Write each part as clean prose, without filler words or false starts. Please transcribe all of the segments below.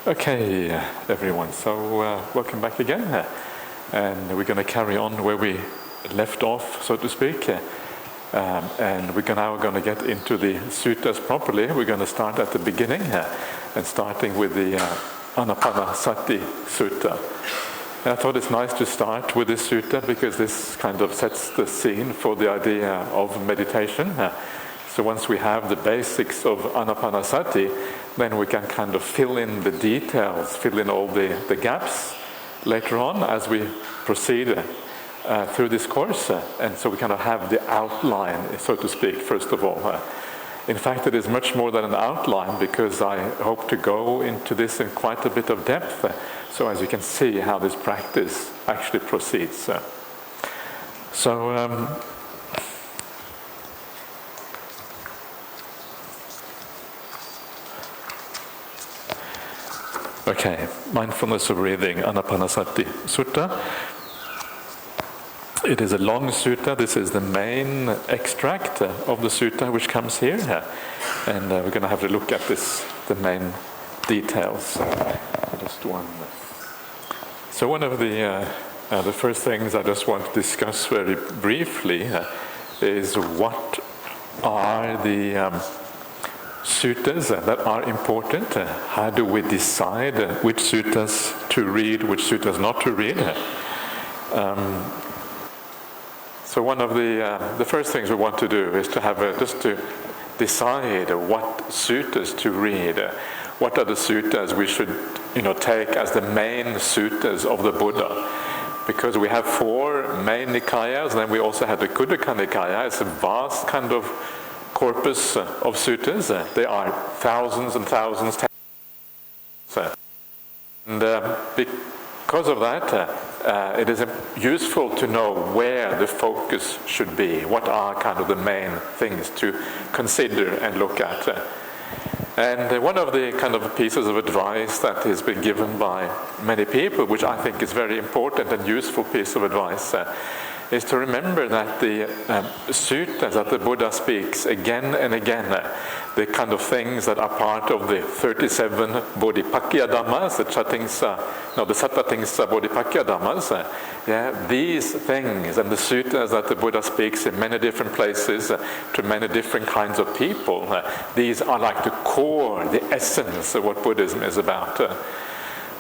Okay, everyone, so welcome back again, and we're going to carry on where we left off, so to speak, and we're now going to get into the suttas properly. We're going to start at the beginning, and starting with the Anapanasati Sutta. And I thought it's nice to start with this sutta because this kind of sets the scene for the idea of meditation. So once we have the basics of Anapanasati, then we can kind of fill in the details, fill in all the gaps later on as we proceed through this course. And so we kind of have the outline, so to speak, first of all. In fact, it is much more than an outline because I hope to go into this in quite a bit of depth, so as you can see how this practice actually proceeds. Okay, mindfulness of breathing, Anapanasati Sutta. It is a long sutta. This is the main extract of the sutta which comes here, and we're going to have a look at the main details. Just one. So one of the first things I just want to discuss very briefly is what are the suttas that are important. How do we decide which suttas to read, which suttas not to read? So one of the first things we want to do is to have just to decide what suttas to read. What are the suttas we should take as the main suttas of the Buddha? Because we have 4 main nikayas, and then we also have the Kadugannawa Nikaya. It's a vast kind of corpus of suttas. They are thousands and thousands. And because of that, it is useful to know where the focus should be. What are kind of the main things to consider and look at? And one of the kind of pieces of advice that has been given by many people, which I think is very important and useful piece of advice, is to remember that the suttas that the Buddha speaks again and again, the kind of things that are part of the 37 Bodhipakya Dhammas, the Sattatingsa Bodhipakya Dhammas, these things and the suttas that the Buddha speaks in many different places to many different kinds of people, these are like the core, the essence of what Buddhism is about.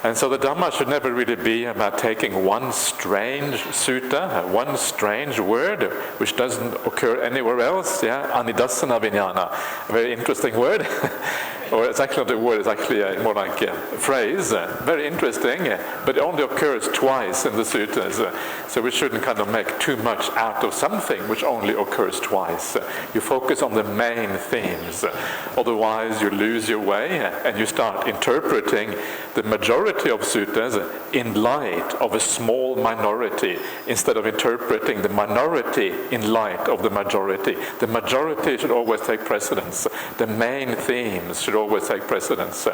And so the Dhamma should never really be about taking one strange sutta, one strange word, which doesn't occur anywhere else, Anidasana Vijnana, a very interesting word. Or it's actually not a word, it's actually more like a phrase, very interesting, but it only occurs twice in the suttas. So we shouldn't kind of make too much out of something which only occurs twice. You focus on the main themes, otherwise you lose your way and you start interpreting the majority of suttas in light of a small minority, instead of interpreting the minority in light of the majority. The majority should always take precedence. The main themes should always take precedence.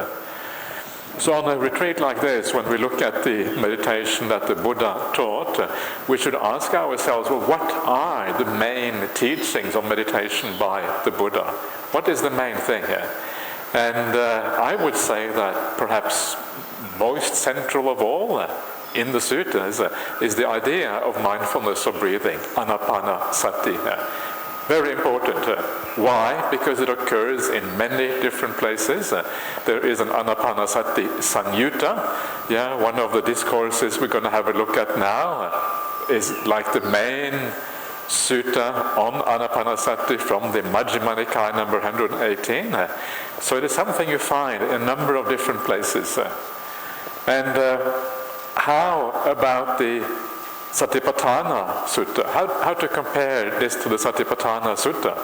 So on a retreat like this, when we look at the meditation that the Buddha taught, we should ask ourselves, well, what are the main teachings of meditation by the Buddha? What is the main thing here? And I would say that perhaps most central of all in the suttas is the idea of mindfulness of breathing, Anapanasati. Very important. Why? Because it occurs in many different places. There is an Anapanasati Sanyutta. One of the discourses we're going to have a look at now is like the main sutta on Anapanasati from the Majjhima Nikaya number 118. So it is something you find in a number of different places. And how about the Satipatthana Sutta? How to compare this to the Satipatthana Sutta?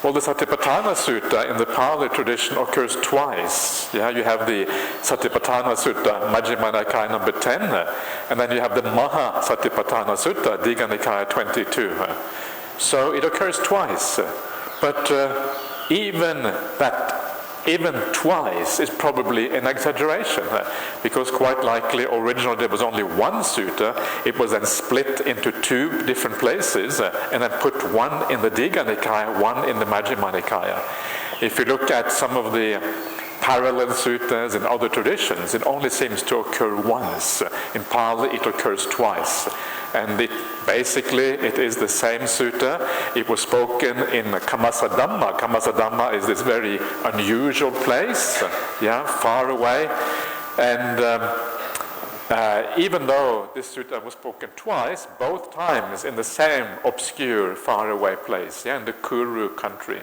Well, the Satipatthana Sutta in the Pali tradition occurs twice. You have the Satipatthana Sutta, Majjhima Nikaya number 10, and then you have the Maha Satipatthana Sutta, Digha Nikaya 22. So it occurs twice. But even twice is probably an exaggeration, because quite likely originally there was only one sutta. It was then split into two different places and then put one in the Digha Nikaya, one in the Majjhima Nikaya. If you look at some of the parallel suttas in other traditions, it only seems to occur once. In Pali it occurs twice. And it is the same sutta. It was spoken in Kamasa Dhamma. Kamasa Dhamma is this very unusual place, far away. And even though this sutta was spoken twice, both times in the same obscure, far away place, in the Kuru country.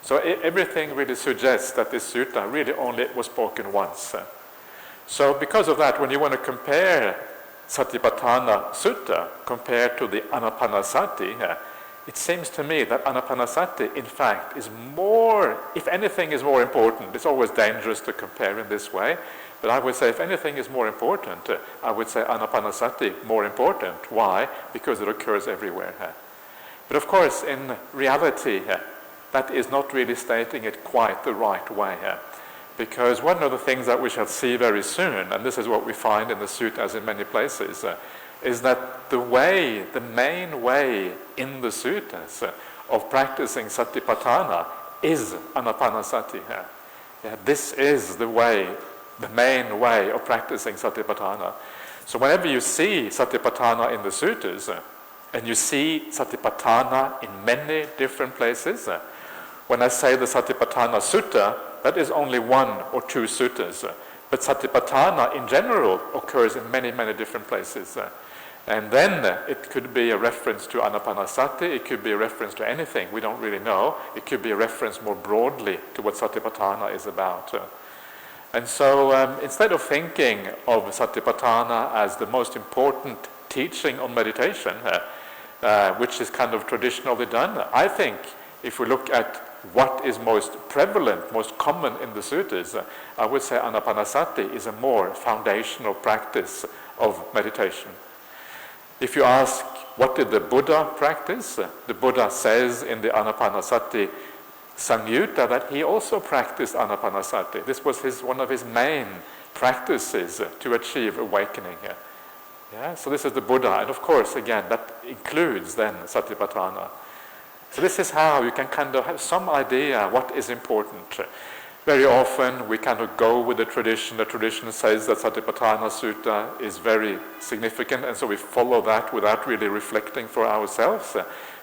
So everything really suggests that this sutta really only was spoken once. So because of that, when you want to compare Satipatthana Sutta compared to the Anapanasati, it seems to me that Anapanasati, in fact, is more, if anything is more important. It's always dangerous to compare in this way, but I would say if anything is more important, I would say Anapanasati more important. Why? Because it occurs everywhere. But of course, in reality, that is not really stating it quite the right way. Because one of the things that we shall see very soon, and this is what we find in the suttas in many places, is that the main way in the suttas of practicing Satipatthana is Anapanasati. This is the main way of practicing Satipatthana. So whenever you see Satipatthana in the suttas, and you see Satipatthana in many different places, when I say the Satipatthana Sutta, that is only one or two suttas. But Satipatthana in general occurs in many, many different places. And then it could be a reference to Anapanasati, it could be a reference to anything, we don't really know. It could be a reference more broadly to what Satipatthana is about. And so instead of thinking of Satipatthana as the most important teaching on meditation, which is kind of traditionally done, I think if we look at what is most prevalent, most common in the suttas, I would say Anapanasati is a more foundational practice of meditation. If you ask, what did the Buddha practice? The Buddha says in the Anapanasati Samyutta that he also practiced Anapanasati. This was one of his main practices to achieve awakening. So this is the Buddha, and of course, again, that includes then Satipatthana. So this is how you can kind of have some idea what is important. Very often we kind of go with the tradition. The tradition says that Satipatthana Sutta is very significant, and so we follow that without really reflecting for ourselves.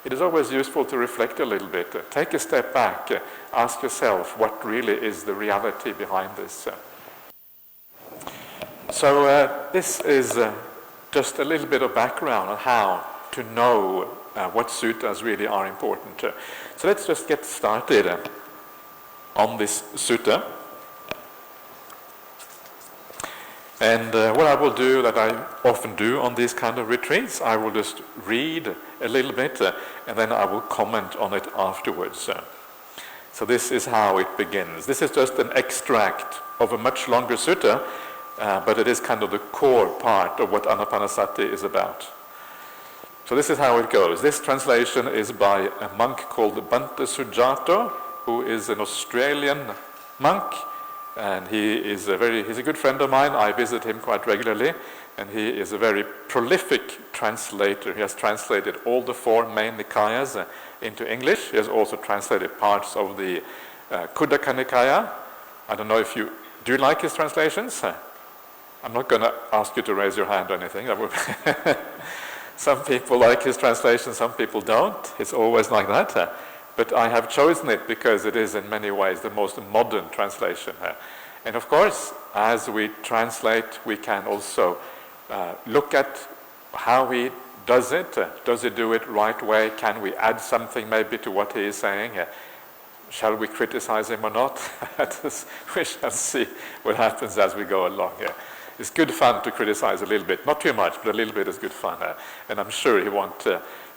It is always useful to reflect a little bit. Take a step back. Ask yourself what really is the reality behind this. So this is just a little bit of background on how to know what suttas really are important. So let's just get started on this sutta. And what I will do, that I often do on these kind of retreats, I will just read a little bit and then I will comment on it afterwards. So this is how it begins. This is just an extract of a much longer sutta, but it is kind of the core part of what Anapanasati is about. So this is how it goes. This translation is by a monk called Bhante Sujato, who is an Australian monk, and he's a good friend of mine. I visit him quite regularly, and he is a very prolific translator. He has translated all the four main Nikayas into English. He has also translated parts of the Khuddaka Nikaya. I don't know if you like his translations? I'm not going to ask you to raise your hand or anything. That would Some people like his translation, some people don't. It's always like that. But I have chosen it because it is in many ways the most modern translation. And of course, as we translate, we can also look at how he does it. Does he do it right way? Can we add something maybe to what he is saying? Shall we criticize him or not? We shall see what happens as we go along here. It's good fun to criticize a little bit, not too much, but a little bit is good fun. And I'm sure he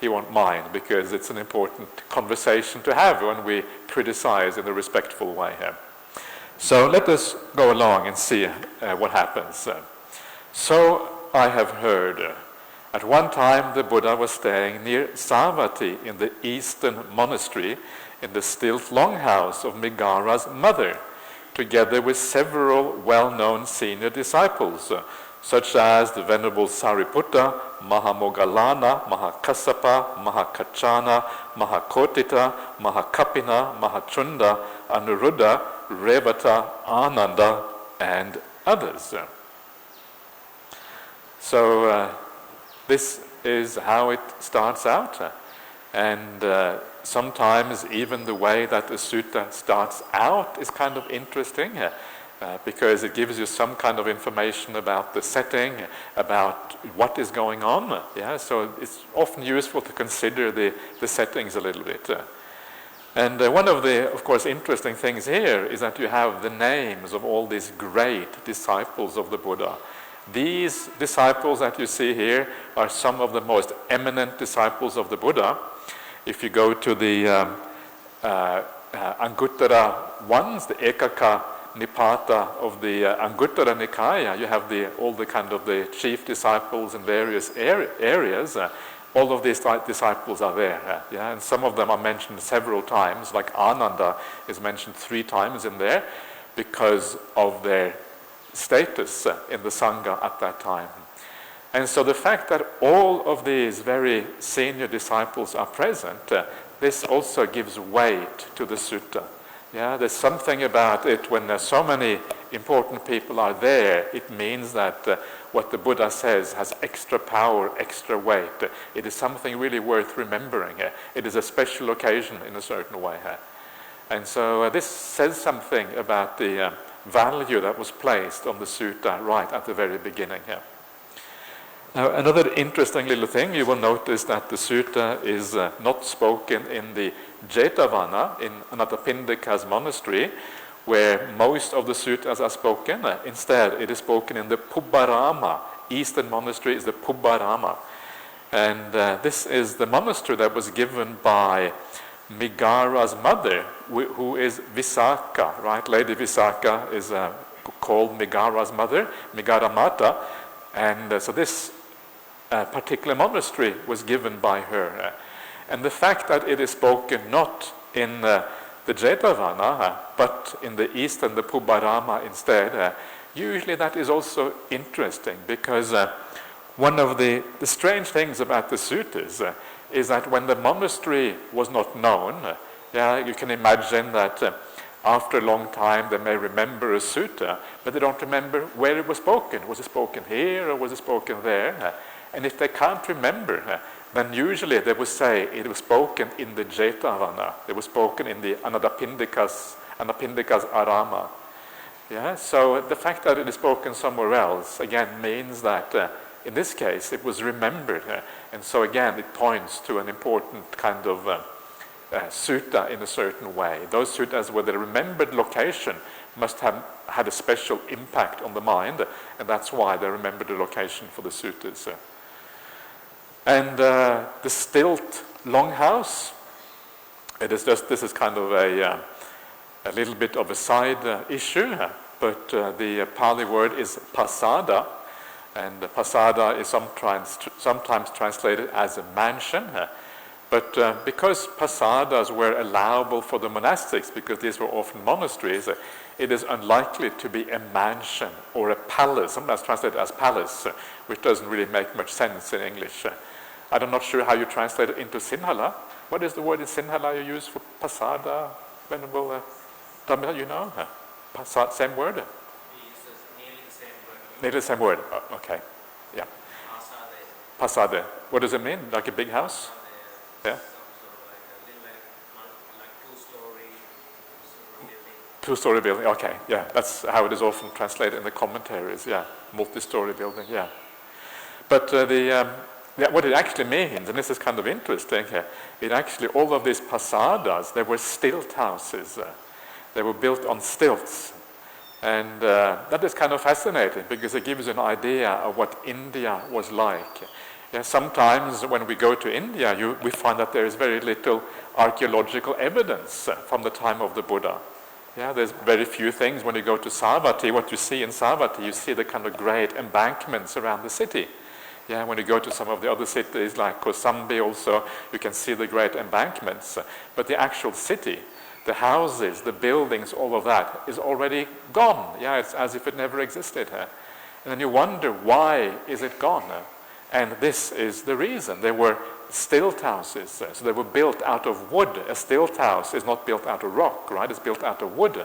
won't mind, because it's an important conversation to have when we criticize in a respectful way here. So let us go along and see what happens. So I have heard, At one time, the Buddha was staying near Savatthi in the eastern monastery in the stilt longhouse of Megara's mother, together with several well-known senior disciples, such as the Venerable Sariputta, Mahamoggallana, Mahakassapa, Mahakachana, Mahakotita, Mahakapina, Mahachunda, Anuruddha, Revata, Ananda, and others. So this is how it starts out. And sometimes even the way that the sutta starts out is kind of interesting, because it gives you some kind of information about the setting, about what is going on. So it's often useful to consider the settings a little bit. And one of the, of course, interesting things here is that you have the names of all these great disciples of the Buddha. These disciples that you see here are some of the most eminent disciples of the Buddha. If you go to the Anguttara ones, the Ekaka Nipata of the Anguttara Nikaya, you have all the kind of the chief disciples in various areas. All of these disciples are there, and some of them are mentioned several times, like Ananda is mentioned 3 times in there because of their status in the Sangha at that time. And so the fact that all of these very senior disciples are present, this also gives weight to the sutta. There's something about it when there's so many important people are there, it means that what the Buddha says has extra power, extra weight. It is something really worth remembering. It is a special occasion in a certain way. And so this says something about the value that was placed on the sutta right at the very beginning here. Now, another interesting little thing, you will notice that the sutta is not spoken in the Jetavana, in Anathapindika's monastery, where most of the suttas are spoken. Instead, it is spoken in the Pubbarama. Eastern monastery is the Pubbarama. And this is the monastery that was given by Megara's mother, who is Visakha, right? Lady Visakha is called Megara's mother, Megara Mata. And so this particular monastery was given by her. And the fact that it is spoken not in the Jetavana, but in the east and the Pubbarama instead, usually that is also interesting, because one of the strange things about the suttas is that when the monastery was not known, you can imagine that after a long time they may remember a sutta, but they don't remember where it was spoken. Was it spoken here or was it spoken there? And if they can't remember, then usually they would say it was spoken in the Jetavana. It was spoken in the Anathapindika's Arama. So the fact that it is spoken somewhere else, again, means that in this case it was remembered. And so again, it points to an important kind of sutta in a certain way. Those suttas where the remembered location must have had a special impact on the mind, and that's why they remembered the location for the suttas. And the stilt longhouse, this is kind of a little bit of a side issue, but the Pali word is pasada, and pasada is sometimes translated as a mansion. But because pasadas were allowable for the monastics, because these were often monasteries, it is unlikely to be a mansion or a palace, sometimes translated as palace, which doesn't really make much sense in English. I'm not sure how you translate it into Sinhala. What is the word in Sinhala you use for pasada, Venerable Dhamma, you know? Pasada, same word? Nearly the same word. Oh, okay, yeah. Pasade. What does it mean? Like a big house? Yeah. Two-story building. Okay, yeah. That's how it is often translated in the commentaries. Yeah, multi-story building. Yeah. But what it actually means, and this is kind of interesting here, it actually, all of these pasadas, they were stilt houses. They were built on stilts. And that is kind of fascinating, because it gives you an idea of what India was like. Sometimes when we go to India, we find that there is very little archaeological evidence from the time of the Buddha. There's very few things. When you go to Savatthi, what you see in Savatthi, you see the kind of great embankments around the city. Yeah, when you go to some of the other cities like Kosambi also, you can see the great embankments. But the actual city, the houses, the buildings, all of that is already gone. Yeah, it's as if it never existed. And then you wonder, why is it gone? And this is the reason. They were stilt houses, so they were built out of wood. A stilt house is not built out of rock, right? It's built out of wood.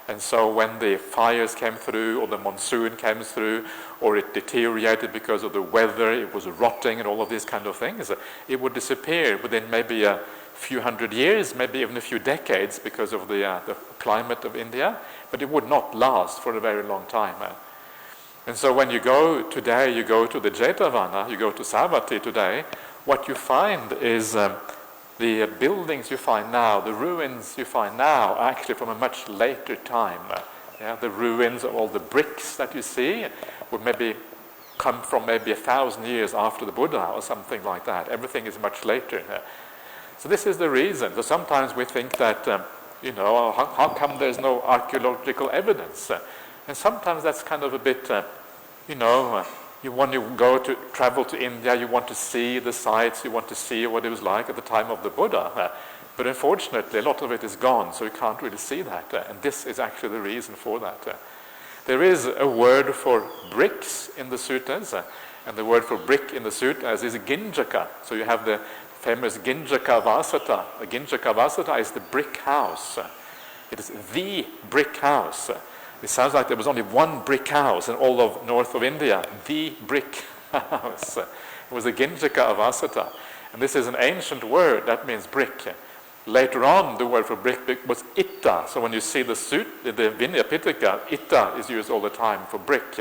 And so when the fires came through, or the monsoon came through, or it deteriorated because of the weather, it was rotting and all of these kind of things, it would disappear within maybe a few hundred years, maybe even a few decades, because of the climate of India, but it would not last for a very long time. And so when you go today, you go to the Jetavana, you go to Savatthi today, what you find is the buildings you find now, the ruins you find now, are actually from a much later time. Yeah, the ruins of all the bricks that you see would maybe come from maybe 1,000 years after the Buddha or something like that. Everything is much later. So this is the reason. So sometimes we think that, how come there's no archaeological evidence? And sometimes that's kind of a bit, you want to travel to India, you want to see the sites, you want to see what it was like at the time of the Buddha. But unfortunately, a lot of it is gone, so you can't really see that. And this is actually the reason for that. There is a word for bricks in the suttas, and the word for brick in the suttas is ginjaka. So you have the famous Ginjaka Vasata. The Ginjaka Vasata is the brick house. It is the brick house. It sounds like there was only one brick house in all of north of India. The brick house. It was the Ginjaka Vasata. And this is an ancient word that means brick. Later on, the word for brick was itta. So when you see the Vinaya Pitaka, itta is used all the time for brick.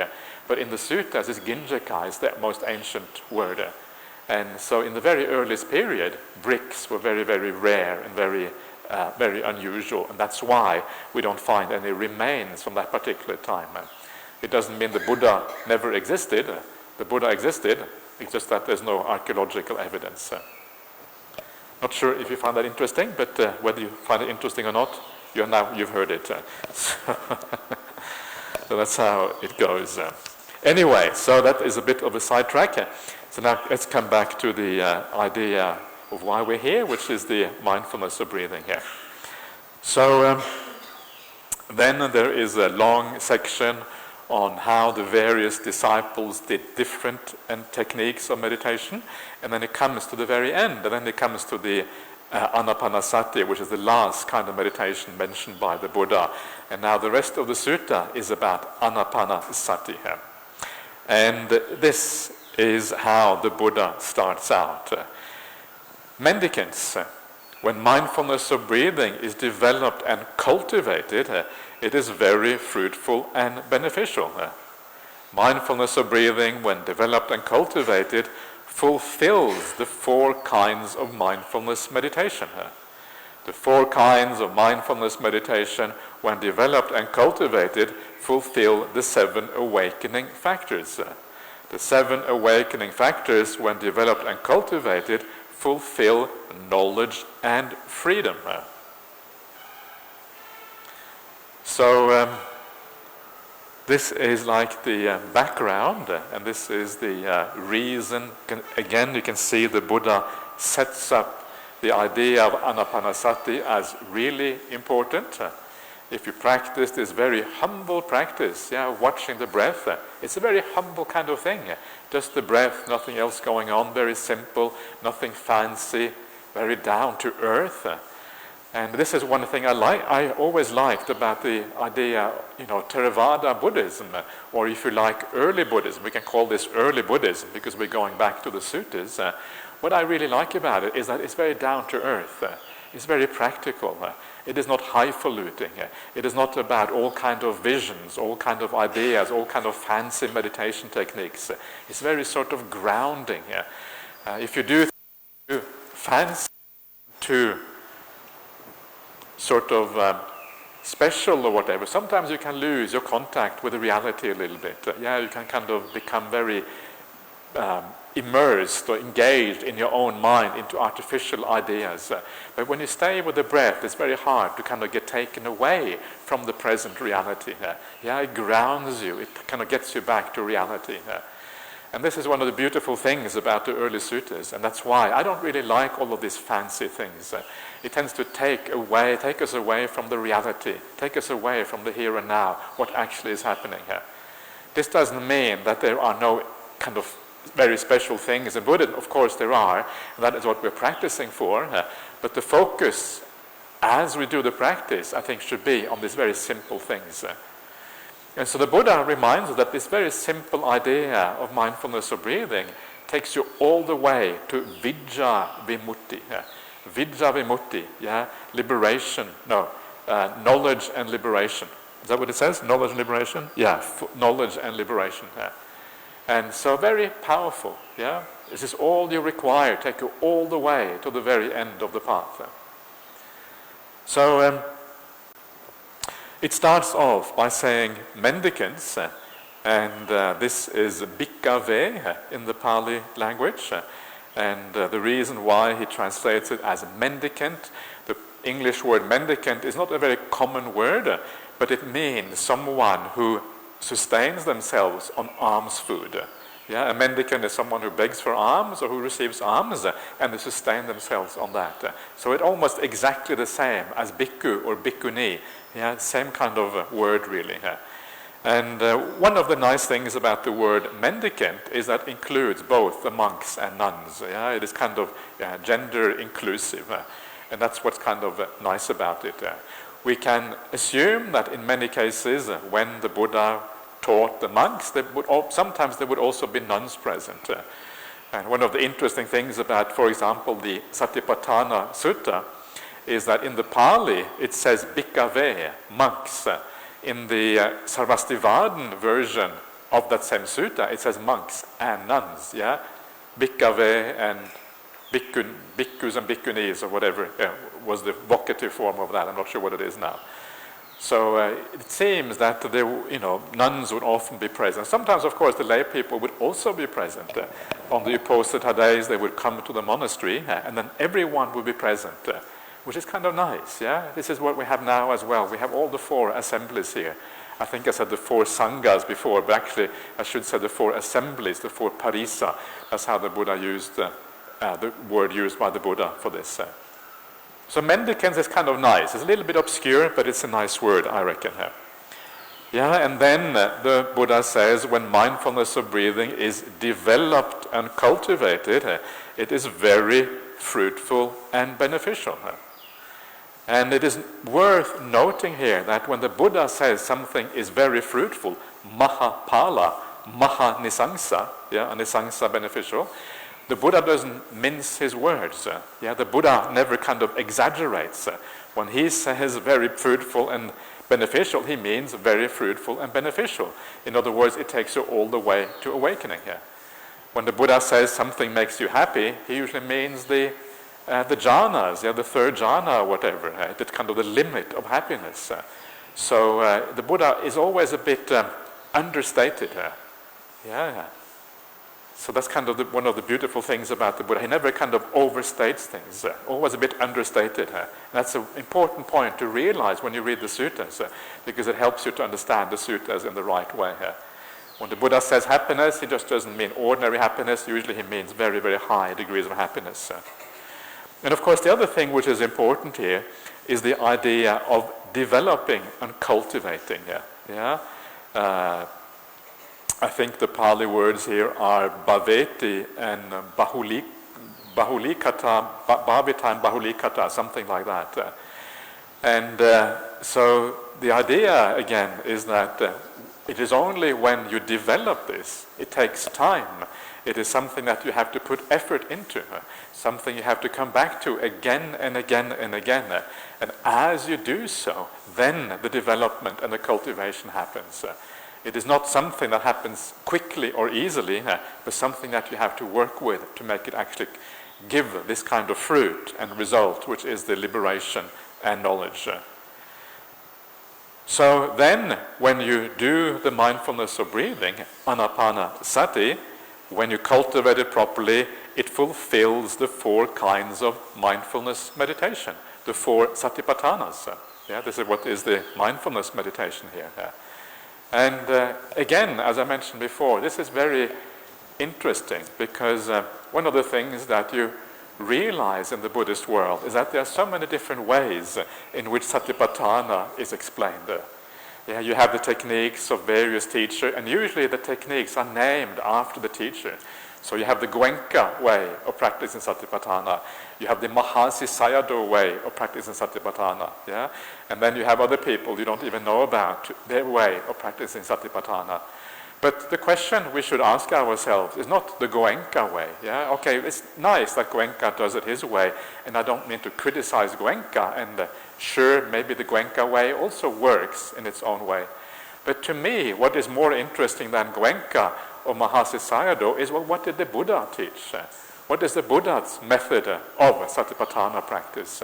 But in the suttas, this Ginjaka is the most ancient word. And so in the very earliest period, bricks were very, very rare and very unusual. And that's why we don't find any remains from that particular time. It doesn't mean the Buddha never existed. The Buddha existed. It's just that there's no archaeological evidence. Not sure if you find that interesting, but whether you find it interesting or not, you've heard it. So that's how it goes. Anyway, so that is a bit of a sidetrack. So now let's come back to the idea of why we're here, which is the mindfulness of breathing here. So then there is a long section on how the various disciples did different techniques of meditation, and then it comes to the very end, and then it comes to the anapanasati, which is the last kind of meditation mentioned by the Buddha. And now the rest of the sutta is about anapanasati here. And this is how the Buddha starts out. Mendicants, when mindfulness of breathing is developed and cultivated, it is very fruitful and beneficial. Mindfulness of breathing, when developed and cultivated, fulfills the 4 kinds of mindfulness meditation. The 4 kinds of mindfulness meditation, when developed and cultivated, fulfill the 7 awakening factors. The 7 awakening factors, when developed and cultivated, fulfill knowledge and freedom. So this is like the background, and this is the reason. Again, you can see the Buddha sets up the idea of anapanasati as really important. If you practice this very humble practice, watching the breath, it's a very humble kind of thing. Just the breath, nothing else going on, very simple, nothing fancy, very down to earth. And this is one thing I always liked about the idea, Theravada Buddhism, or if you like, early Buddhism. We can call this early Buddhism because we're going back to the suttas. What I really like about it is that it's very down to earth. It's very practical. It is not highfalutin. It is not about all kind of visions, all kind of ideas, all kind of fancy meditation techniques. It's very sort of grounding. If you do fancy to sort of special or whatever, sometimes you can lose your contact with the reality a little bit. You can kind of become very immersed or engaged in your own mind into artificial ideas. But when you stay with the breath, it's very hard to kind of get taken away from the present reality. It grounds you. It kind of gets you back to reality. And this is one of the beautiful things about the early suttas, and that's why I don't really like all of these fancy things. It tends to take us away from the reality, take us away from the here and now, what actually is happening here. This doesn't mean that there are no kind of very special things in Buddhism. Of course there are, and that is what we're practicing for. But the focus, as we do the practice, I think should be on these very simple things. And so the Buddha reminds us that this very simple idea of mindfulness of breathing takes you all the way to Vidya Vimutti. Vidya Vimutti, liberation, knowledge and liberation. Is that what it says? Knowledge and liberation? Yeah, knowledge and liberation. And so very powerful, This is all you require, take you all the way to the very end of the path. So it starts off by saying mendicants, and this is bhikkhave in the Pali language, and the reason why he translates it as mendicant, the English word mendicant is not a very common word, but it means someone who sustains themselves on alms food. A mendicant is someone who begs for alms or who receives alms, and they sustain themselves on that. So it's almost exactly the same as bhikkhu or bhikkhuni. Same kind of word really. And one of the nice things about the word mendicant is that it includes both the monks and nuns. It is kind of gender inclusive, and that's what's kind of nice about it. We can assume that in many cases when the Buddha taught the monks, sometimes there would also be nuns present. And one of the interesting things about, for example, the Satipatthana Sutta is that in the Pali it says bhikkhave, monks. In the Sarvastivadin version of that same sutta it says monks and nuns. Bhikkhave and bhikkhus and bhikkhunis or whatever was the vocative form of that. I'm not sure what it is now. So it seems that nuns would often be present. Sometimes, of course, the lay people would also be present. On the Uposatha days, they would come to the monastery, and then everyone would be present, which is kind of nice. This is what we have now as well. We have all the 4 assemblies here. I think I said the 4 sanghas before, but actually I should say the 4 assemblies, the 4 parisa. That's how the Buddha used the word used by the Buddha for this. So mendicants is kind of nice. It's a little bit obscure, but it's a nice word, I reckon. And then the Buddha says when mindfulness of breathing is developed and cultivated, it is very fruitful and beneficial. And it is worth noting here that when the Buddha says something is very fruitful, mahapala, mahanisangsa, anisangsa beneficial, the Buddha doesn't mince his words. The Buddha never kind of exaggerates. When he says very fruitful and beneficial, he means very fruitful and beneficial. In other words, it takes you all the way to awakening here. When the Buddha says something makes you happy, he usually means the jhanas, the 3rd jhana or whatever. That's kind of the limit of happiness. So the Buddha is always a bit understated. So that's kind of one of the beautiful things about the Buddha. He never kind of overstates things, always a bit understated. That's an important point to realize when you read the suttas, because it helps you to understand the suttas in the right way. When the Buddha says happiness, he just doesn't mean ordinary happiness. Usually he means very, very high degrees of happiness. And of course the other thing which is important here is the idea of developing and cultivating. I think the Pali words here are bhaveti and bahulikata, bhavita and bahulikata, something like that. And so the idea again is that it is only when you develop this, it takes time. It is something that you have to put effort into, something you have to come back to again and again and again. And as you do so, then the development and the cultivation happens. It is not something that happens quickly or easily, but something that you have to work with to make it actually give this kind of fruit and result, which is the liberation and knowledge. So then, when you do the mindfulness of breathing, anapanasati, when you cultivate it properly, it fulfills the 4 kinds of mindfulness meditation, the 4 satipatthanas. This is what is the mindfulness meditation here. And again, as I mentioned before, this is very interesting because one of the things that you realize in the Buddhist world is that there are so many different ways in which Satipatthana is explained. Yeah, you have the techniques of various teachers, and usually the techniques are named after the teacher. So you have the Goenka way of practicing Satipatthana. You have the Mahasi Sayadaw way of practicing Satipatthana. Yeah? And then you have other people you don't even know about, their way of practicing Satipatthana. But the question we should ask ourselves is not the Goenka way. Yeah? Okay, it's nice that Goenka does it his way, and I don't mean to criticize Goenka, and sure, maybe the Goenka way also works in its own way. But to me, what is more interesting than Goenka or Mahasi Sayadaw is, well, what did the Buddha teach? What is the Buddha's method of Satipatthana practice?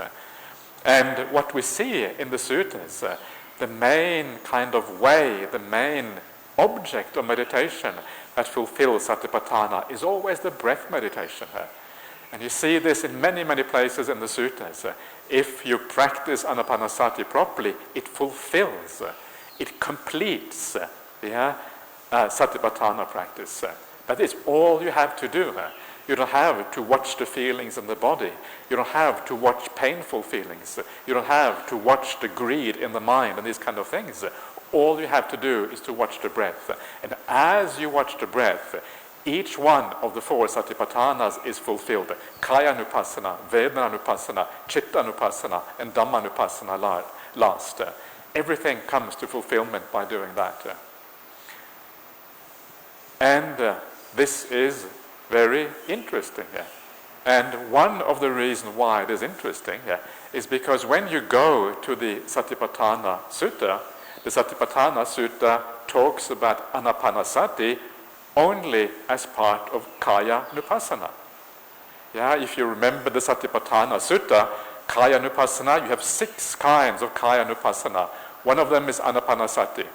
And what we see in the suttas, the main kind of way, the main object of meditation that fulfills Satipatthana is always the breath meditation. And you see this in many, many places in the suttas. If you practice Anapanasati properly, it fulfills, it completes Satipatthana practice. That is all you have to do. You don't have to watch the feelings in the body. You don't have to watch painful feelings. You don't have to watch the greed in the mind and these kind of things. All you have to do is to watch the breath. And as you watch the breath, each one of the four Satipatthanas is fulfilled. Kaya-nupassana, Vedana-nupassana, Chitta-nupassana, and Dhamma-nupassana last. Everything comes to fulfillment by doing that. And this is very interesting. And one of the reasons why it is interesting is because when you go to the Satipatthana Sutta, the Satipatthana Sutta talks about Anapanasati only as part of Kaya-nupassana. If you remember the Satipatthana Sutta, Kaya-nupassana, you have 6 kinds of Kaya-nupassana. One of them is Anapanasati.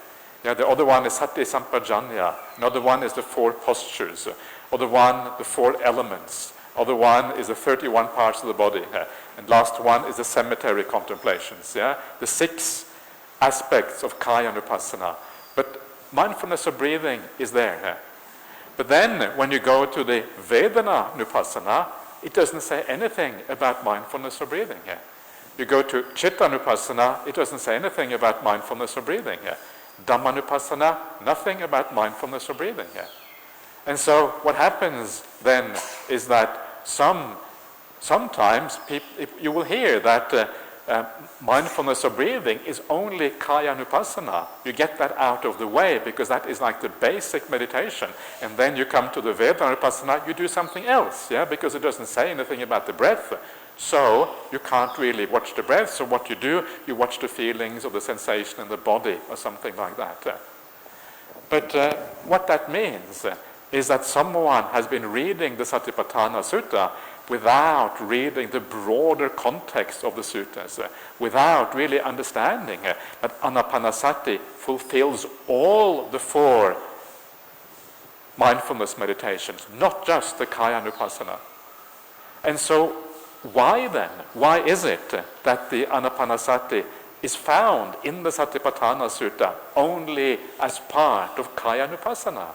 The other one is Sati Sampajanya. Another one is the 4 postures. Other one, the 4 elements. Other one is the 31 parts of the body. And last one is the cemetery contemplations. The 6 aspects of Kaya-nupassana. But mindfulness of breathing is there. But then when you go to the Vedana-nupassana, it doesn't say anything about mindfulness of breathing. You go to Chitta-nupassana, it doesn't say anything about mindfulness of breathing. Dhamma-nupassana, nothing about mindfulness of breathing. And so what happens then is that sometimes you will hear that mindfulness of breathing is only Kaya-nupassana. You get that out of the way because that is like the basic meditation. And then you come to the Vedana-nupassana, you do something else, because it doesn't say anything about the breath. So you can't really watch the breath. So what you do, you watch the feelings or the sensation in the body or something like that. But what that means is that someone has been reading the Satipatthana Sutta without reading the broader context of the suttas, without really understanding that Anapanasati fulfills all the 4 mindfulness meditations, not just the Kaya-nupassana. And so why then? Why is it that the Anapanasati is found in the Satipatthana Sutta only as part of Kaya-nupassana?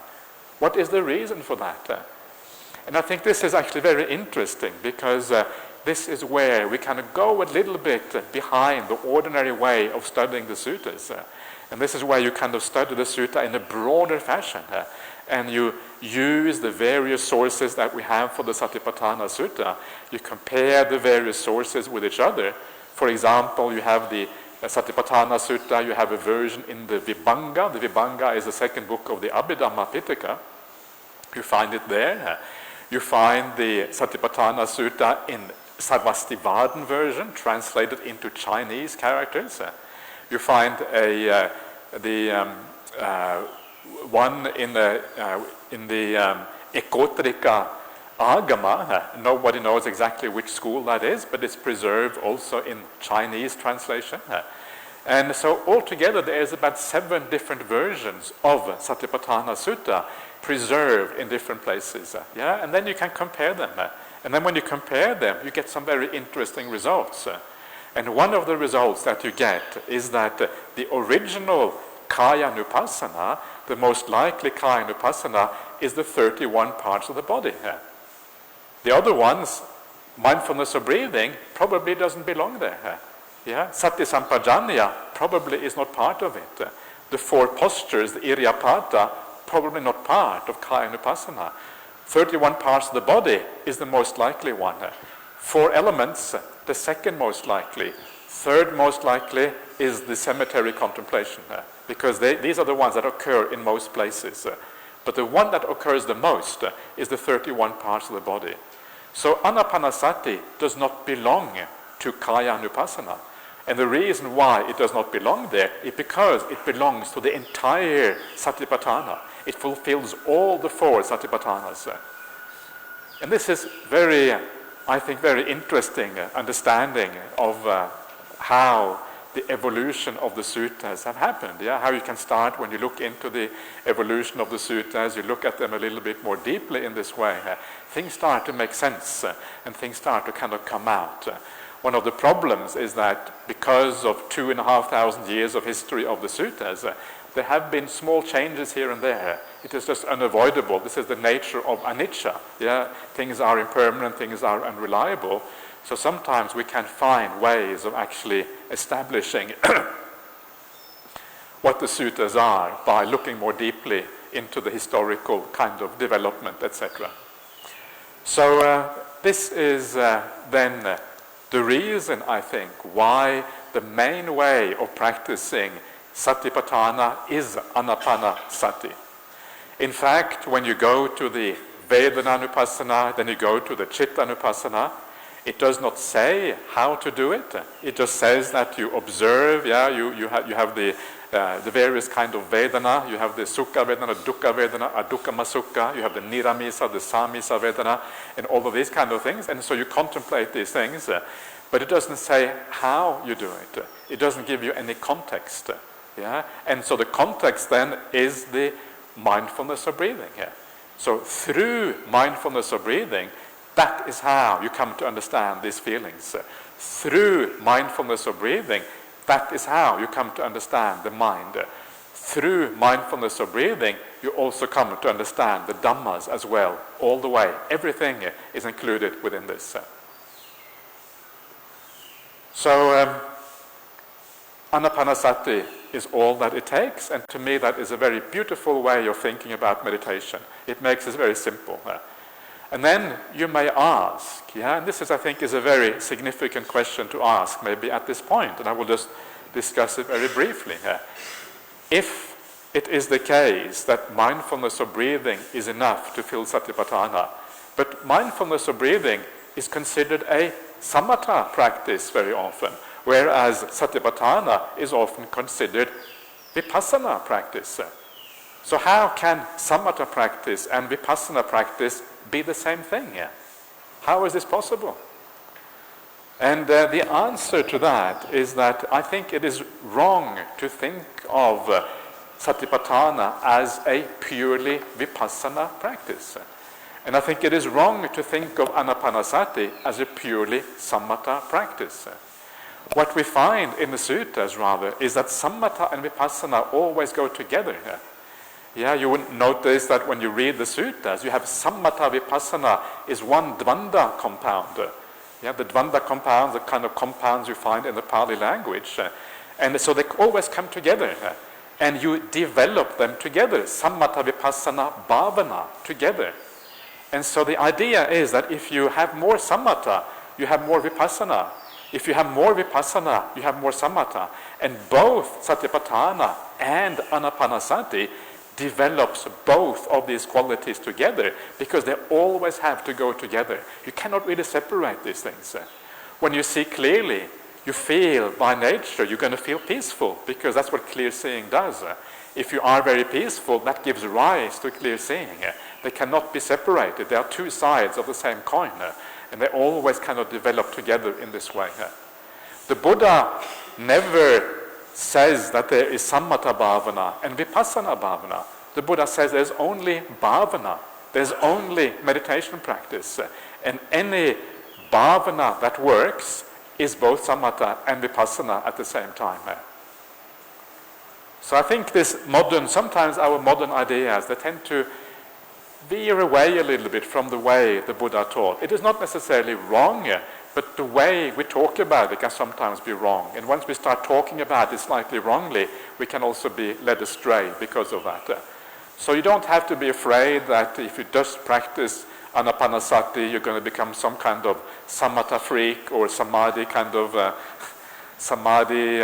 What is the reason for that? And I think this is actually very interesting because this is where we kind of go a little bit behind the ordinary way of studying the suttas. And this is where you kind of study the sutta in a broader fashion. And you use the various sources that we have for the Satipatthana Sutta. You compare the various sources with each other. For example, you have the Satipatthana Sutta, you have a version in the Vibhanga. The Vibhanga is the second book of the Abhidhamma Pitaka. You find it there. You find the Satipatthana Sutta in Sarvastivadin version, translated into Chinese characters. You find the one in the Ekotrika Agama. Nobody knows exactly which school that is, but it's preserved also in Chinese translation. And so altogether there is about 7 different versions of Satipatthana Sutta preserved in different places. And then you can compare them. And then when you compare them, you get some very interesting results. And one of the results that you get is that the original Kaya-nupassana, the most likely Kaya-nupassana, is the 31 parts of the body. The other ones, mindfulness of breathing, probably doesn't belong there. Sati Sampajanya probably is not part of it. The 4 postures, the Iriyapata, probably not part of Kayanupassana. 31 parts of the body is the most likely one. 4 elements, the second most likely. Third most likely is the cemetery contemplation, because these are the ones that occur in most places. But the one that occurs the most is the 31 parts of the body. So Anapanasati does not belong to Kayanupassana. And the reason why it does not belong there is because it belongs to the entire Satipatthana. It fulfills all the 4 Satipatthanas. And this is very, I think, very interesting understanding of how the evolution of the suttas have happened. How you can start when you look into the evolution of the suttas, you look at them a little bit more deeply in this way. Things start to make sense and things start to kind of come out. One of the problems is that because of 2,500 years of history of the suttas, there have been small changes here and there. It is just unavoidable. This is the nature of anicca. Things are impermanent, things are unreliable. So sometimes we can find ways of actually establishing what the suttas are by looking more deeply into the historical kind of development, etc. So this is then the reason, I think, why the main way of practicing Satipatthana is Anapanasati. In fact, when you go to the Vedananupassana, then you go to the Chittanupassana, it does not say how to do it. It just says that you observe, you have the various kind of Vedana. You have the Sukha Vedana, Dukkha Vedana, Adukkama Sukha. You have the Niramisa, the Samisa Vedana, and all of these kind of things. And so you contemplate these things, but it doesn't say how you do it. It doesn't give you any context. And so the context then is the mindfulness of breathing here. So through mindfulness of breathing, that is how you come to understand these feelings. Through mindfulness of breathing, that is how you come to understand the mind. Through mindfulness of breathing, you also come to understand the Dhammas as well, all the way. Everything is included within this. So, Anapanasati is all that it takes, and to me that is a very beautiful way of thinking about meditation. It makes it very simple. And then you may ask, and this is, I think, is a very significant question to ask maybe at this point, and I will just discuss it very briefly here. If it is the case that mindfulness of breathing is enough to fill Satipatthana, but mindfulness of breathing is considered a samatha practice very often, whereas Satipatthana is often considered vipassana practice. So how can samatha practice and vipassana practice be the same thing here? How is this possible? And the answer to that is that I think it is wrong to think of Satipatthana as a purely vipassana practice. And I think it is wrong to think of Anapanasati as a purely samatha practice. What we find in the suttas, rather, is that samatha and vipassana always go together here. You wouldn't notice that when you read the suttas, you have samatha vipassana is one dvanda compound. The dvanda compounds, the kind of compounds you find in the Pali language. And so they always come together. And you develop them together, samatha vipassana bhavana together. And so the idea is that if you have more samatha, you have more vipassana. If you have more vipassana, you have more samatha. And both Satipatthana and Anapanasati develops both of these qualities together, because they always have to go together. You cannot really separate these things. When you see clearly, you feel by nature you're going to feel peaceful, because that's what clear seeing does. If you are very peaceful, that gives rise to clear seeing. They cannot be separated. They are two sides of the same coin, and they always kind of develop together in this way. The Buddha never says that there is samatha bhavana and vipassana bhavana. The Buddha says there's only bhavana, there's only meditation practice, and any bhavana that works is both samatha and vipassana at the same time. So I think sometimes our modern ideas, they tend to veer away a little bit from the way the Buddha taught. It is not necessarily wrong, but the way we talk about it can sometimes be wrong. And once we start talking about it slightly wrongly, we can also be led astray because of that. So you don't have to be afraid that if you just practice anapanasati, you're going to become some kind of samatha freak or samadhi kind of samadhi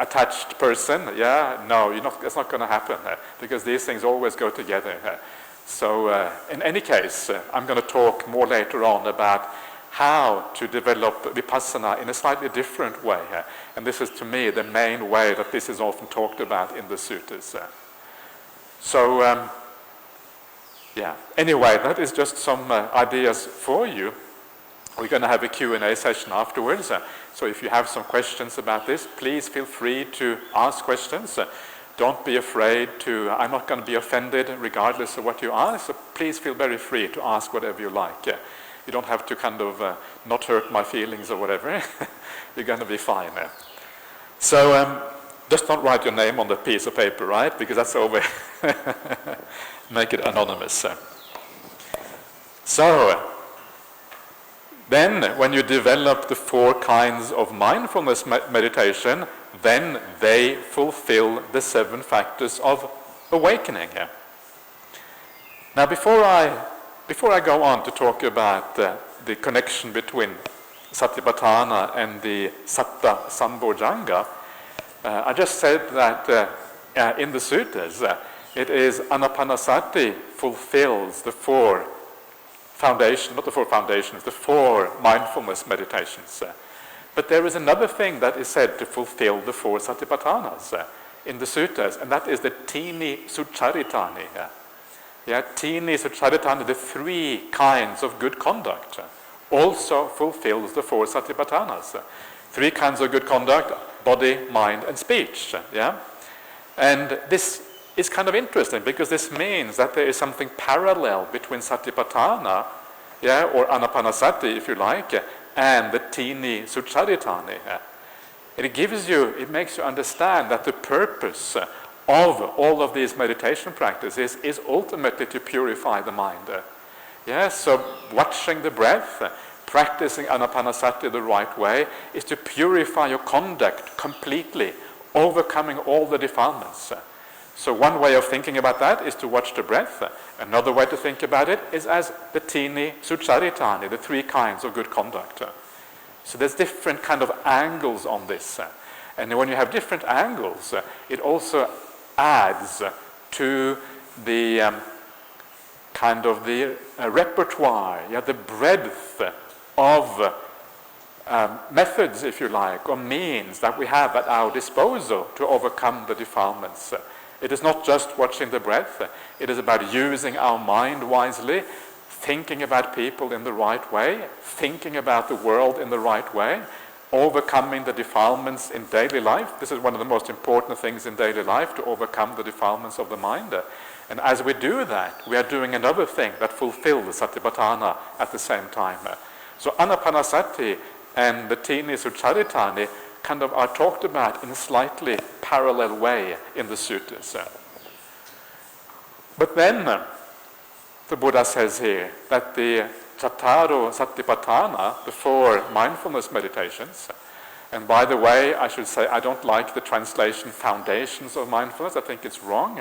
attached person. Yeah, no, it's not going to happen because these things always go together. So in any case, I'm going to talk more later on about how to develop vipassana in a slightly different way. And this is, to me, the main way that this is often talked about in the suttas. So, yeah. Anyway, that is just some ideas for you. We're going to have a Q&A session afterwards. So if you have some questions about this, please feel free to ask questions. Don't be afraid to, I'm not going to be offended regardless of what you ask, so please feel very free to ask whatever you like. You don't have to kind of not hurt my feelings or whatever. You're going to be fine. So just don't write your name on the piece of paper, right? Because that's over. Make it anonymous. So then when you develop the 4 kinds of mindfulness meditation, then they fulfill the 7 factors of awakening. Now before I go on to talk about the connection between Satipatthana and the Satta Sambojjhanga, I just said that in the suttas, it is anapanasati fulfills the 4 foundations, not the 4 foundations, the 4 mindfulness meditations. But there is another thing that is said to fulfill the 4 satipatthanas in the suttas, and that is the tini sucharitani. Tini sucharitani, the 3 kinds of good conduct, also fulfills the 4 satipatthanas. 3 kinds of good conduct: body, mind, and speech. And this is kind of interesting because this means that there is something parallel between satipatthana, or anapanasati, if you like, and the tini sucharitani. It makes you understand that the purpose of all of these meditation practices is ultimately to purify the mind. So watching the breath, practicing anapanasati the right way, is to purify your conduct completely, overcoming all the defilements. So one way of thinking about that is to watch the breath. Another way to think about it is as the tini sucharitani, the 3 kinds of good conduct. So there's different kind of angles on this. And when you have different angles, it also adds to the kind of the repertoire, the breadth of methods, if you like, or means that we have at our disposal to overcome the defilements. It is not just watching the breath. It is about using our mind wisely, thinking about people in the right way, thinking about the world in the right way, overcoming the defilements in daily life. This is one of the most important things in daily life, to overcome the defilements of the mind. And as we do that, we are doing another thing that fulfills the satipatthana at the same time. So anapanasati and the tini sucharitani kind of are talked about in a slightly parallel way in the suttas. But then the Buddha says here that the Cattaro Satipatthana, the 4 mindfulness meditations, and by the way, I should say I don't like the translation foundations of mindfulness. I think it's wrong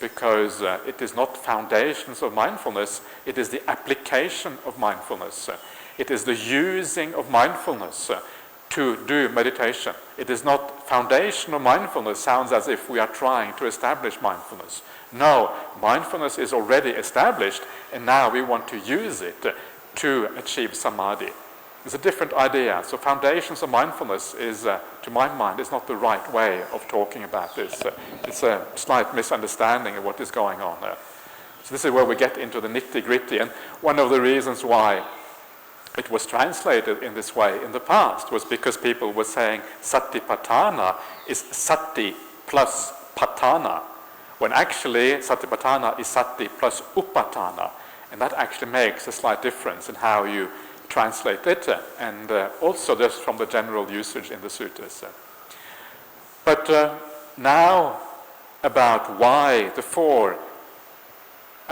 because it is not foundations of mindfulness, it is the application of mindfulness. It is the using of mindfulness to do meditation. It is not foundation of mindfulness. Sounds as if we are trying to establish mindfulness. No, mindfulness is already established, and now we want to use it to achieve samadhi. It's a different idea. So foundations of mindfulness is, to my mind, is not the right way of talking about this. It's a slight misunderstanding of what is going on there. So this is where we get into the nitty-gritty, and one of the reasons why it was translated in this way in the past was because people were saying satipatthana is sati plus patthana, when actually satipatthana is sati plus upatthana, and that actually makes a slight difference in how you translate it, and also just from the general usage in the suttas. But now about why the 4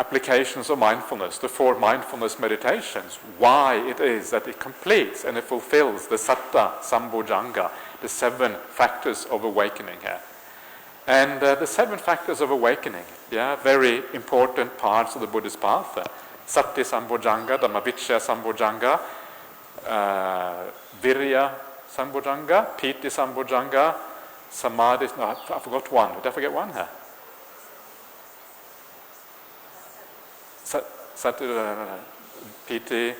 applications of mindfulness, the 4 mindfulness meditations, why it is that it completes and it fulfills the sutta sambojjhanga, the 7 factors of awakening here. And the 7 factors of awakening, very important parts of the Buddhist path. Sati sambojjhanga, dhammavicaya sambojjhanga, virya sambojjhanga, piti sambojjhanga, samadhi, no, I forgot one. Did I forget one here? Piti,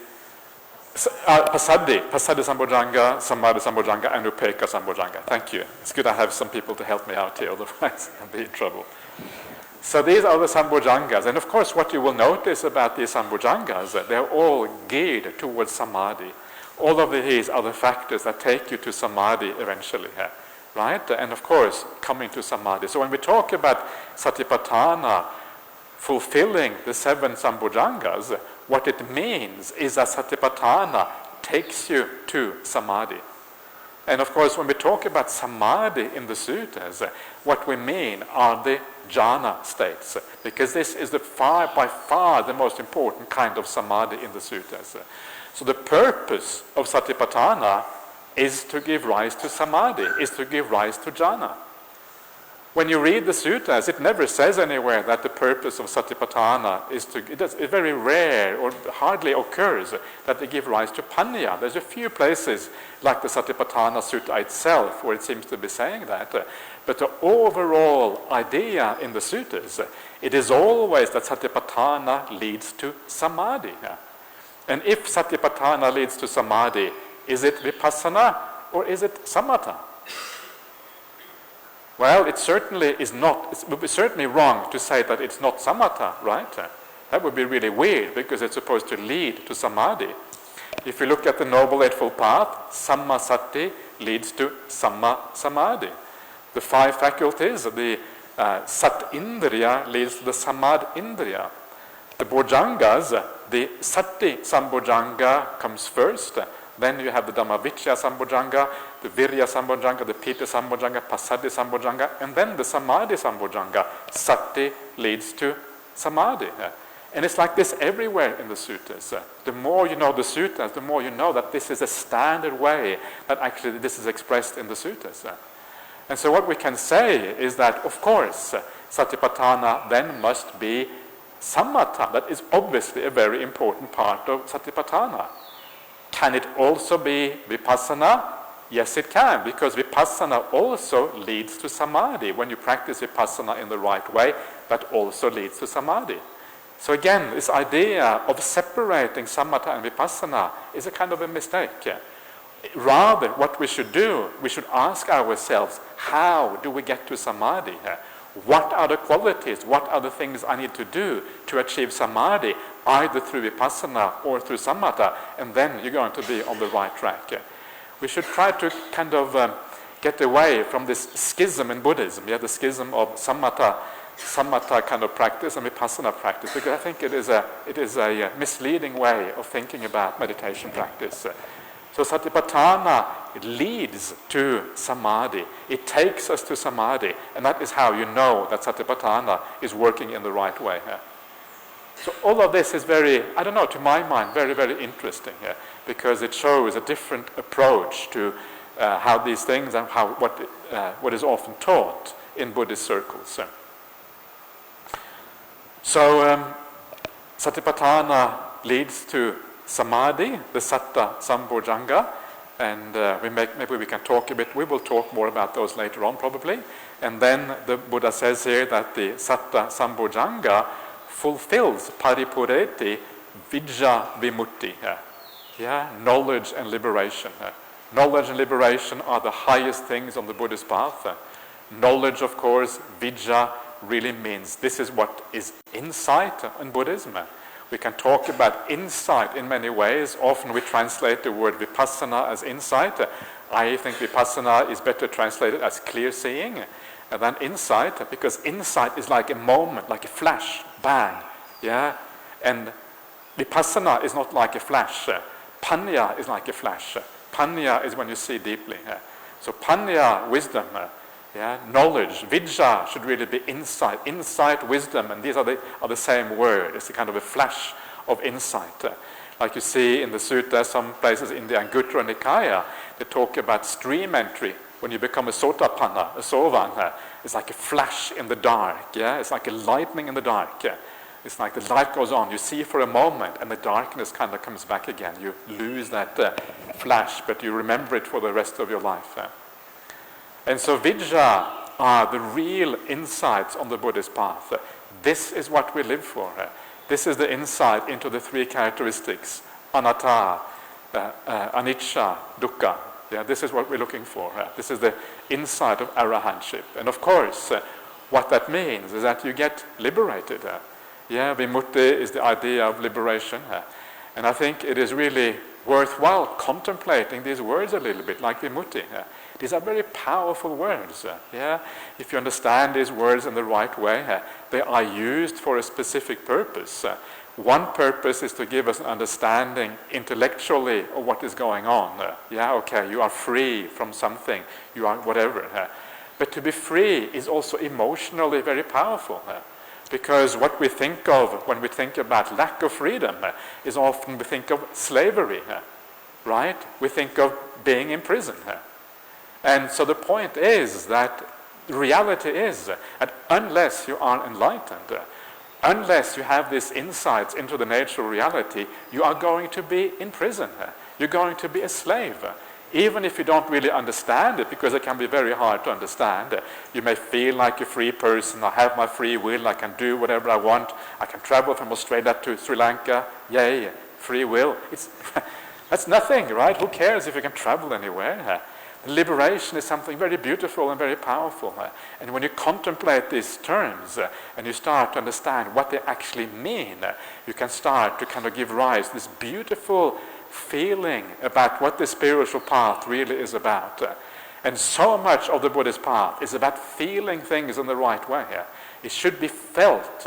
pasadi sambojjhanga, samadhi sambojjhanga, and upekkha sambojjhanga. Thank you. It's good I have some people to help me out here, otherwise I'll be in trouble. So these are the sambojjhangas, and of course what you will notice about these sambojjhangas, they're all geared towards samadhi. All of these are the factors that take you to samadhi eventually, right? And of course, coming to samadhi. So when we talk about satipatthana, fulfilling the 7 sambojjhangas, what it means is that satipatthana takes you to samadhi. And of course, when we talk about samadhi in the suttas, what we mean are the jhana states, because this is by far the most important kind of samadhi in the suttas. So the purpose of satipatthana is to give rise to samadhi, is to give rise to jhana. When you read the suttas, it never says anywhere that the purpose of satipatthana is to, it's very rare or hardly occurs that they give rise to panya. There's a few places, like the Satipatthana Sutta itself, where it seems to be saying that. But the overall idea in the suttas, it is always that satipatthana leads to samadhi. And if satipatthana leads to samadhi, is it vipassana or is it samatha? Well, it certainly is not. It would be certainly wrong to say that it's not samatha, right? That would be really weird, because it's supposed to lead to samadhi. If you look at the Noble Eightfold Path, samma sati leads to samma samadhi. The 5 faculties, the sat indriya leads to the samad indriya. The bojjhangas, the sati sambojjhanga comes first. Then you have the dhammavicaya sambojjhanga, the virya sambojjhanga, the piti sambojjhanga, pasadi sambojjhanga, and then the samadhi sambojjhanga. Sati leads to samadhi. And it's like this everywhere in the suttas. The more you know the suttas, the more you know that this is a standard way that actually this is expressed in the suttas. And so what we can say is that, of course, satipatthana then must be samatha. That is obviously a very important part of satipatthana. Can it also be vipassana? Yes, it can, because vipassana also leads to samadhi. When you practice vipassana in the right way, that also leads to samadhi. So again, this idea of separating samatha and vipassana is a kind of a mistake. Rather, what we should do, we should ask ourselves, how do we get to samadhi? What are the qualities, what are the things I need to do to achieve samadhi, either through vipassana or through samatha, and then you're going to be on the right track. We should try to kind of get away from this schism in Buddhism, the schism of samatha kind of practice and vipassana practice, because I think it is a misleading way of thinking about meditation practice. So satipatthana, it leads to samadhi. It takes us to samadhi, and that is how you know that satipatthana is working in the right way. So all of this is very, I don't know, to my mind, very, very interesting, because it shows a different approach to how these things and what is often taught in Buddhist circles. So satipatthana leads to samadhi, the satta sambojjhanga, and maybe we can talk a bit. We will talk more about those later on, probably. And then the Buddha says here that the satta sambojjhanga fulfills paripureti vijja vimutti. Knowledge and liberation. Knowledge and liberation are the highest things on the Buddhist path. Knowledge, of course, vijja really means this is what is insight in Buddhism. We can talk about insight in many ways. Often we translate the word vipassana as insight. I think vipassana is better translated as clear seeing than insight, because insight is like a moment, like a flash, bang. And vipassana is not like a flash. Panya is like a flash. Panya is when you see deeply. So panya, wisdom, Yeah, knowledge, vidya should really be insight, wisdom, and these are the same word. It's a kind of a flash of insight. Like you see in the sutta, some places in the Anguttara Nikaya, they talk about stream entry. When you become a sotapanna, a sovan, it's like a flash in the dark. Yeah, it's like a lightning in the dark. Yeah? It's like the light goes on. You see for a moment, and the darkness kind of comes back again. You lose that flash, but you remember it for the rest of your life. And so vidya are the real insights on the Buddhist path. This is what we live for. This is the insight into the three characteristics, anatta, anicca, dukkha. Yeah, this is what we're looking for. This is the insight of arahantship. And of course, what that means is that you get liberated. Yeah, vimutti is the idea of liberation. And I think it is really worthwhile contemplating these words a little bit, like vimutti. These are very powerful words. If you understand these words in the right way, they are used for a specific purpose. One purpose is to give us an understanding intellectually of what is going on. Okay, you are free from something, you are whatever. But to be free is also emotionally very powerful. Because what we think of when we think about lack of freedom is often we think of slavery, right? We think of being in prison. And so the point is that the reality is that unless you are enlightened, unless you have these insights into the nature of reality, you are going to be in prison. You're going to be a slave. Even if you don't really understand it, because it can be very hard to understand. You may feel like a free person. I have my free will. I can do whatever I want. I can travel from Australia to Sri Lanka. Yay, free will. That's nothing, right? Who cares if you can travel anywhere? Liberation is something very beautiful and very powerful. And when you contemplate these terms and you start to understand what they actually mean, you can start to kind of give rise to this beautiful feeling about what the spiritual path really is about. And so much of the Buddhist path is about feeling things in the right way. It should be felt.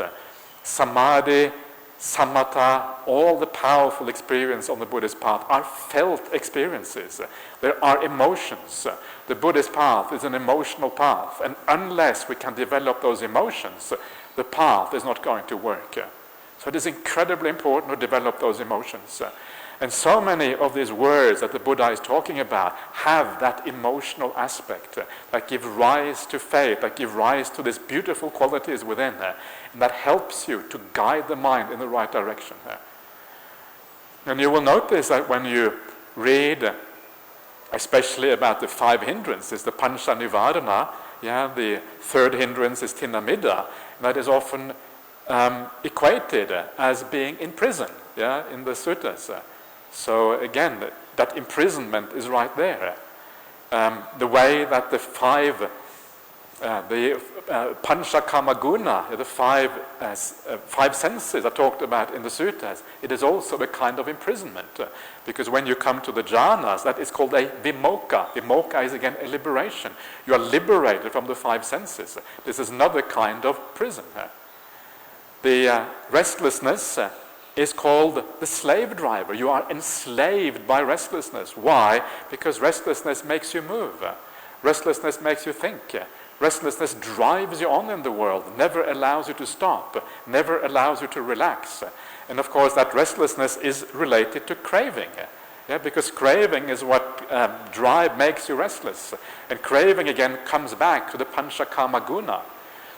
Samadhi, samatha, all the powerful experience on the Buddhist path are felt experiences. There are emotions. The Buddhist path is an emotional path, and unless we can develop those emotions, the path is not going to work. So it is incredibly important to develop those emotions. And so many of these words that the Buddha is talking about have that emotional aspect that give rise to faith, that give rise to these beautiful qualities within, and that helps you to guide the mind in the right direction. And you will notice that when you read, especially about the 5 hindrances, the pancha nivadana, the third hindrance is tinamidda, that is often equated as being in prison, in the suttas. So again, that imprisonment is right there. The way that the 5 pancha kama guna, the 5 senses are talked about in the suttas, it is also a kind of imprisonment. Because when you come to the jhanas, that is called a vimokkha. Vimokkha is again a liberation. You are liberated from the 5 senses. This is another kind of prison. The restlessness is called the slave driver. You are enslaved by restlessness. Why? Because restlessness makes you move. Restlessness makes you think. Restlessness drives you on in the world, never allows you to stop, never allows you to relax. And of course that restlessness is related to craving. Because craving is what makes you restless. And craving again comes back to the pancha kama guna.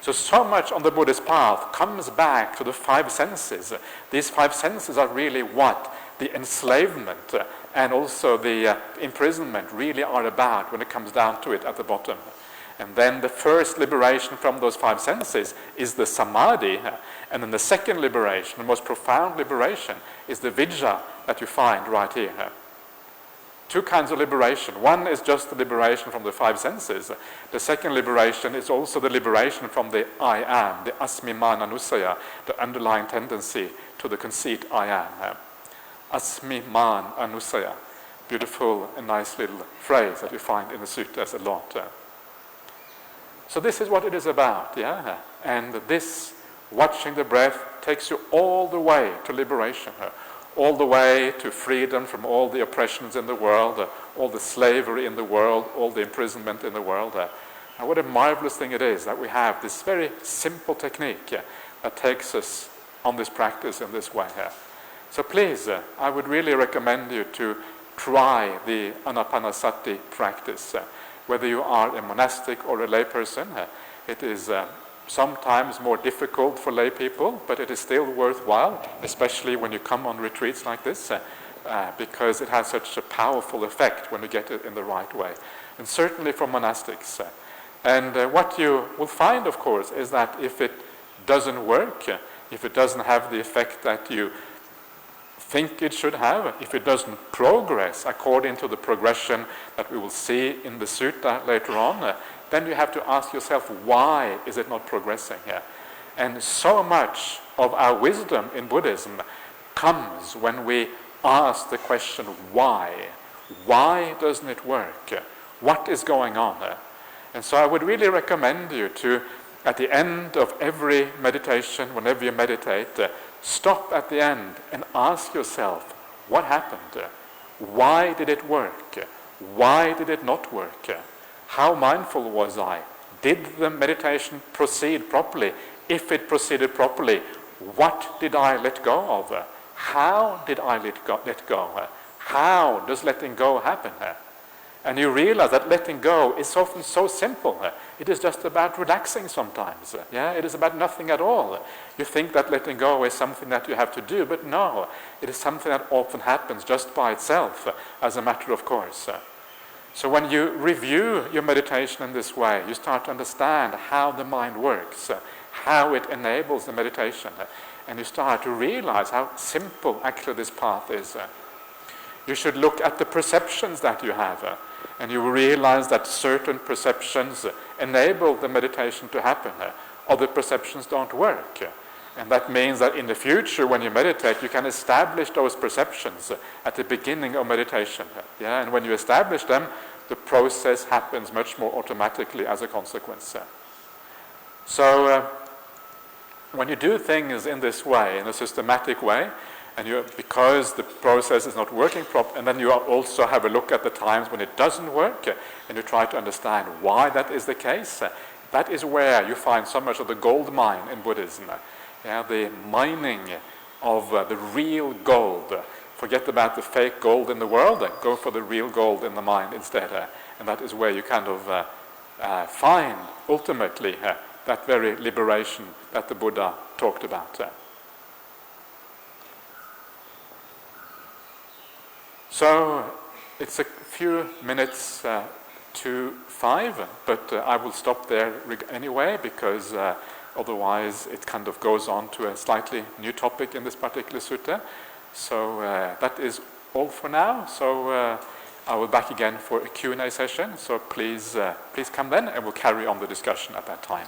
So much on the Buddhist path comes back to the 5 senses. These 5 senses are really what the enslavement and also the imprisonment really are about when it comes down to it at the bottom. And then the first liberation from those 5 senses is the samadhi. And then the second liberation, the most profound liberation, is the vidya that you find right here. 2 kinds of liberation. One is just the liberation from the 5 senses. The second liberation is also the liberation from the I am, the asmiman anusaya, the underlying tendency to the conceit I am. Asmiman anusaya. Beautiful and nice little phrase that you find in the suttas a lot. So this is what it is about, And this, watching the breath, takes you all the way to liberation. All the way to freedom from all the oppressions in the world, all the slavery in the world, all the imprisonment in the world. And what a marvelous thing it is that we have this very simple technique that takes us on this practice in this way here. So please, I would really recommend you to try the Anapanasati practice. Whether you are a monastic or a layperson, it is sometimes more difficult for lay people, but it is still worthwhile, especially when you come on retreats like this, because it has such a powerful effect when you get it in the right way. And certainly for monastics. And what you will find, of course, is that if it doesn't work, if it doesn't have the effect that you think it should have, if it doesn't progress according to the progression that we will see in the sutta later on, then you have to ask yourself, why is it not progressing here? And so much of our wisdom in Buddhism comes when we ask the question, why? Why doesn't it work? What is going on there? And so I would really recommend you to, at the end of every meditation, whenever you meditate, stop at the end and ask yourself, what happened? Why did it work? Why did it not work? How mindful was I? Did the meditation proceed properly? If it proceeded properly, what did I let go of? How did I let go? How does letting go happen? And you realize that letting go is often so simple. It is just about relaxing sometimes. Yeah, it is about nothing at all. You think that letting go is something that you have to do, but no, it is something that often happens just by itself, as a matter of course. So when you review your meditation in this way, you start to understand how the mind works, how it enables the meditation, and you start to realize how simple actually this path is. You should look at the perceptions that you have, and you will realize that certain perceptions enable the meditation to happen. Other perceptions don't work. And that means that in the future, when you meditate, you can establish those perceptions at the beginning of meditation. Yeah? And when you establish them, the process happens much more automatically as a consequence. So when you do things in this way, in a systematic way, and because the process is not working properly, and then you also have a look at the times when it doesn't work, and you try to understand why that is the case, that is where you find so much of the gold mine in Buddhism. Yeah, the mining of the real gold. Forget about the fake gold in the world, go for the real gold in the mind instead. And that is where you kind of find, ultimately, that very liberation that the Buddha talked about. So it's a few minutes to 5, but I will stop there anyway, because otherwise it kind of goes on to a slightly new topic in this particular sutta. So that is all for now. So I will be back again for a Q&A session. So please come then, and we'll carry on the discussion at that time.